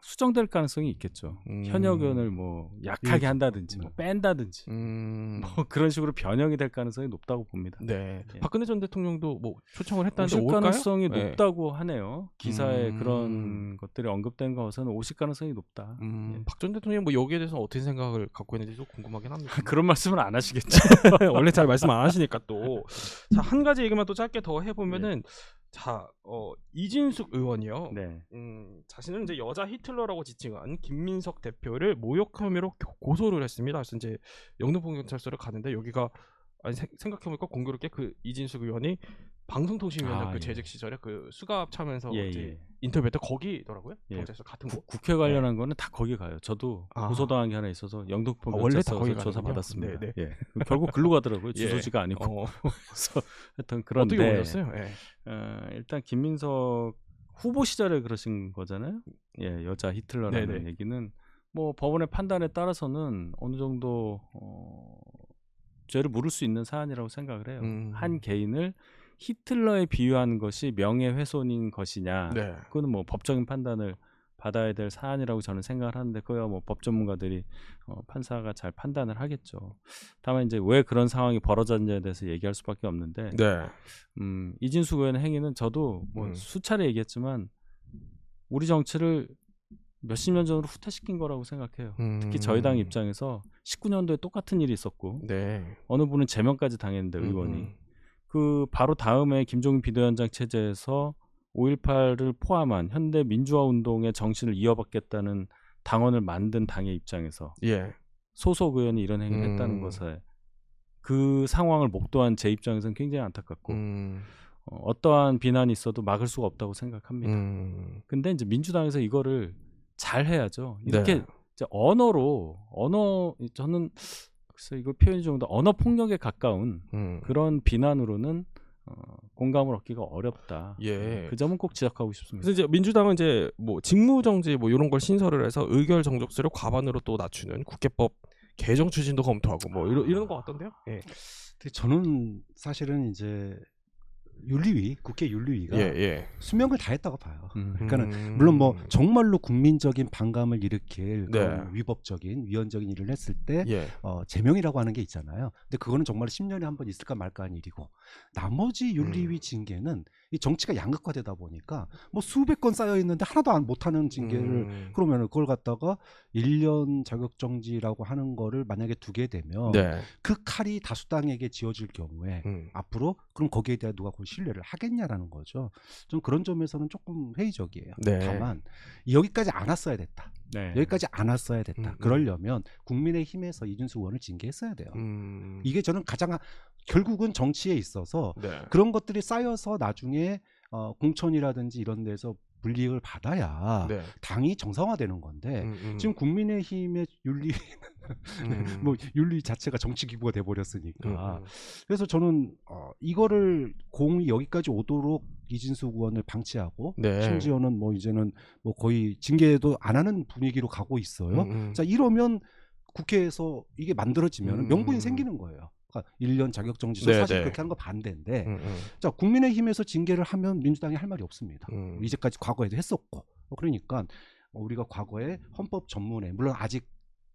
수정될 가능성이 있겠죠. 현역 의원을 뭐 약하게 한다든지 뭐 뺀다든지 뭐 그런 식으로 변형이 될 가능성이 높다고 봅니다. 네. 예. 박근혜 전 대통령도 뭐 초청을 했다는데 오실 올까요? 가능성이 네. 높다고 하네요. 기사에 그런 것들이 언급된 거 봐서는 오실 가능성이 높다. 예. 박 전 대통령 뭐 여기에 대해서 어떻게 생각을 갖고 있는지 좀 궁금하긴 합니다. 그런 말씀은 안 하시겠죠. 원래 잘 말씀 안 하시니까 또. 자, 한 가지 얘기만 또 짧게 더 해보면은 자, 이진숙 의원이요. 네. 자신은 이제 여자 히틀러라고 지칭한 김민석 대표를 모욕 혐의로 고소를 했습니다. 그래서 이제 영등포 경찰서를 가는데 여기가 아니 생각해보니까 공교롭게 그 이진숙 의원이 방송통신위원장 그 예. 재직 시절에 그 수갑 차면서 예, 이제 예. 인터뷰했던 거기더라고요. 예. 경찰서 같은 곳. 국회 관련한 거는 다 거기 가요. 저도 아. 고소당한 게 하나 있어서 영등포 원래 다 경찰서 거기 조사 가는군요. 받았습니다. 네, 예. 결국 글로 가더라고요. 예. 주소지가 아니고. 그래서 하여튼 그런데 어떻게 올렸어요? 예. 일단 김민석 후보 시절에 그러신 거잖아요. 예, 여자 히틀러라는 네네. 얘기는 뭐 법원의 판단에 따라서는 어느 정도 죄를 물을 수 있는 사안이라고 생각을 해요. 한 개인을 히틀러에 비유한 것이 명예훼손인 것이냐, 네. 그거는 뭐 법적인 판단을 받아야 될 사안이라고 저는 생각을 하는데 그야 뭐 법 전문가들이 판사가 잘 판단을 하겠죠. 다만 이제 왜 그런 상황이 벌어졌냐에 대해서 얘기할 수밖에 없는데 네. 이진숙 의원의 행위는 저도 뭐 수차례 얘기했지만 우리 정치를 몇십 년 전으로 후퇴시킨 거라고 생각해요. 특히 저희 당 입장에서 19년도에 똑같은 일이 있었고 네. 어느 분은 제명까지 당했는데 의원이 그 바로 다음에 김종인 비대위원장 체제에서 5.18을 포함한 현대 민주화 운동의 정신을 이어받겠다는 당원을 만든 당의 입장에서 예. 소속 의원이 이런 행위를 했다는 것에 그 상황을 목도한 제 입장에서는 굉장히 안타깝고 어떠한 비난이 있어도 막을 수가 없다고 생각합니다. 근데 이제 민주당에서 이거를 잘 해야죠. 이렇게 네. 이제 언어 저는 글쎄 이걸 표현이 좀 더 언어 폭력에 가까운 그런 비난으로는 공감을 얻기가 어렵다. 예. 그 점은 꼭 지적하고 싶습니다. 그래서 이제 민주당은 이제 뭐 직무정지 뭐 이런 걸 신설을 해서 의결 정족수를 과반으로 또 낮추는 국회법 개정 추진도 검토하고 뭐 이런 것 같던데요. 예. 근데 저는 사실은 이제 국회 윤리위가 예. 수명을 다했다고 봐요. 그러니까는 물론 뭐 정말로 국민적인 반감을 일으킬 그런 위법적인 위헌적인 일을 했을 때 제명이라고 하는 게 있잖아요. 근데 그거는 정말 10년에 한 번 있을까 말까 한 일이고, 나머지 윤리위 징계는 이 정치가 양극화되다 보니까 뭐 수백 건 쌓여 있는데 하나도 못하는 징계를 그러면 그걸 갖다가 1년 자격정지라고 하는 거를 만약에 두게 되면 그 칼이 다수당에게 지어질 경우에 앞으로 그럼 거기에 대해 누가 그 신뢰를 하겠냐라는 거죠. 좀 그런 점에서는 조금 회의적이에요. 다만 여기까지 안 왔어야 됐다. 여기까지 안 왔어야 됐다. 그러려면 국민의힘에서 이준수 의원을 징계했어야 돼요. 이게 저는 가장 결국은 정치에 있어서 그런 것들이 쌓여서 나중에 공천이라든지 이런 데서 불이익을 받아야 당이 정상화되는 건데 지금 국민의힘의 뭐 윤리 자체가 정치 기구가 돼 버렸으니까 그래서 저는 이거를 공이 여기까지 오도록 이진수 의원을 방치하고 심지어는 뭐 이제는 뭐 거의 징계도 안 하는 분위기로 가고 있어요. 자, 이러면 국회에서 이게 만들어지면 명분이 생기는 거예요. 그러니까 1년 자격정지 사실 그렇게 하는 거 반대인데 자, 국민의힘에서 징계를 하면 민주당이 할 말이 없습니다. 이제까지 과거에도 했었고 그러니까 우리가 과거에 헌법 전문에 물론 아직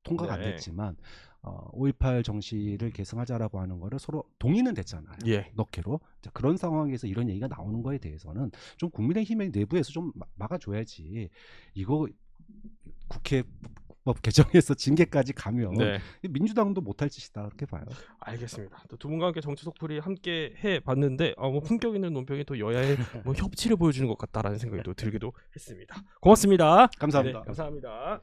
통과가 안 됐지만 5.18 정시를 계승하자라고 하는 거를 서로 동의는 됐잖아요. 넣기로. 자, 그런 상황에서 이런 얘기가 나오는 거에 대해서는 좀 국민의힘의 내부에서 좀 막아줘야지. 이거 국회 법 개정해서 징계까지 가면 민주당도 못할 짓이다 이렇게 봐요. 알겠습니다. 또 두 분과 함께 정치 속풀이 함께 해봤는데 뭐 품격 있는 논평이 또 여야의 뭐 협치를 보여주는 것 같다라는 생각이 또 들기도 했습니다. 고맙습니다. 감사합니다. 감사합니다.